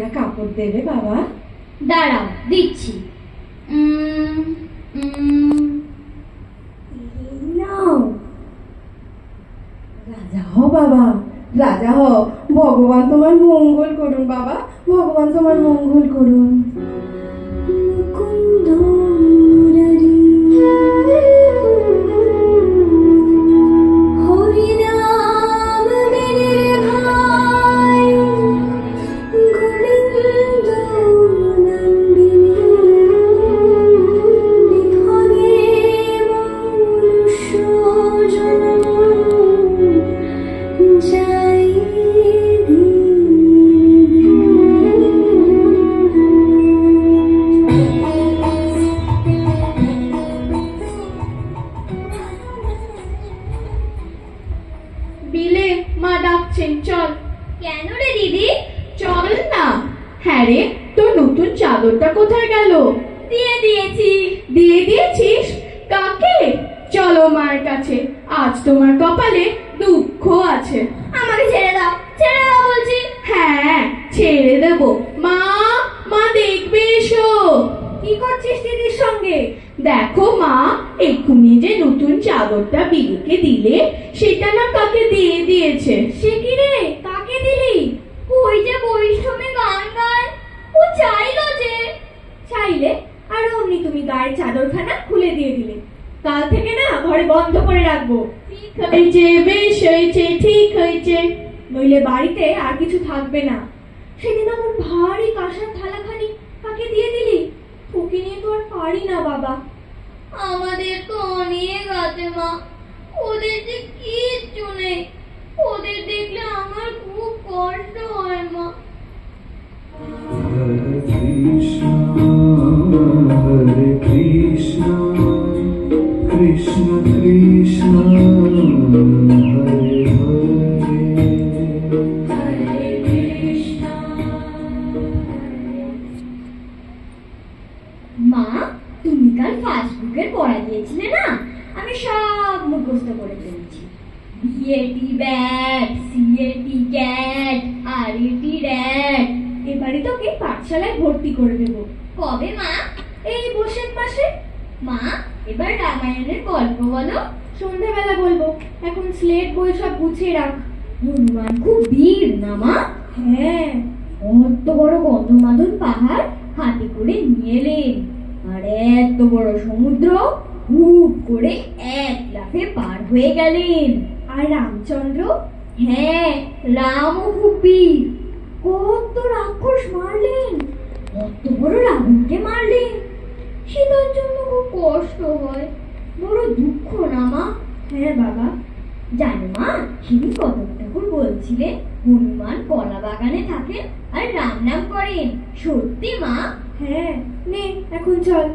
একটা কাপড় দেবে বাবা? দাঁড়াও, দিচ্ছি। নাও, রাজা হও বাবা, রাজা হও। ভগবান তোমার মঙ্গল করুন বাবা, ভগবান তোমার মঙ্গল করুন। মুকুন্দ মুরারি হরি নাম মেরে ভাই, গোবিন্দ নন্দিনী বিধবে মনুষ্য জনম যাই বিলে মা ডাকছেন, চল। কেন রে দিদি? চল না। হ্যাঁ রে, তোর নতুন চাদরটা কোথায় গেল? দিয়ে দিয়েছি। দিয়ে দিয়েছিস? কাকে? চলো মার কাছে, আজ তোমার কপালে দুঃখ আছে। আমাকে ছেড়ে দাও, ছেড়ে দাও বলছি। হ্যাঁ, ছেড়ে দেবো। মা, মা দেখবে এসো। কি করছিস দিদির সঙ্গে? দেখো মা, এক্ষুনি যে নতুন চাদরটা বিলুকে দিলে, সেটা না কাকে দিয়ে দিয়েছে। সে কি রে, কাকে দিলি? ওই যে বৈষ্ণবে গান গায়, ও চাইলো যে। চাইলে আর অমনি তুমি গায়ের চাদরখানা খুলে দিয়ে দিলে। কাল থেকে না ঘরে বন্ধ করে রাখবো। ঠিক হয়েছে, বেশ হয়েছে, ঠিক হয়েছে। নইলে বাড়িতে আর কিছু থাকবে না। সেদিন আমার ভারী কাঁসার থালাখানি কাকে দিয়ে দিলি? তোকে নিয়ে তো আর পারি না বাবা। আমাদের তো অনেক আছে মা, ওদের যে কিচ্ছু নেই। ওদের দেখলে আমার খুব কষ্ট হয় মা। Hare Krishna, Hare Krishna, Krishna Krishna, Hare Hare, Hare Krishna। মা, তুমি কাল ফাস্টবুকের পড়া দিয়েছিলে না, আমি সব মুখস্থ করে ফেলেছি। B A T bat, C A T cat, R A T rat. এবারে তোকে পাঠশালায় ভর্তি করে দেবো। কবে মা? এই বৈশাখ মাসে। মা, এবার রামায়ণের গল্প বলো। সন্ধ্যাবেলা বলবো, এখন স্লেট বই সব গুছিয়ে রাখ। হনুমান খুব বীর না মা? হ্যাঁ, অত বড় গন্ধমাদন পাহাড় হাতে করে নিয়ে এলেন, আর এত বড় সমুদ্র হুপ করে এক লাফে পার হয়ে গেলেন। আর রামচন্দ্র? হ্যাঁ, রাম ও হুপি কত রাক্ষস মারলেন, কত বড় রাবণকে মারলেন। সীতার জন্য খুব কষ্ট হয়, বড় দুঃখ না মা? হ্যাঁ বাবা। জানো মা, সেদিন কতক ঠাকুর বলছিলেন হনুমান কলা বাগানে থাকেন আর রাম নাম করেন, সত্যি মা? হ্যাঁ, নে এখন চল।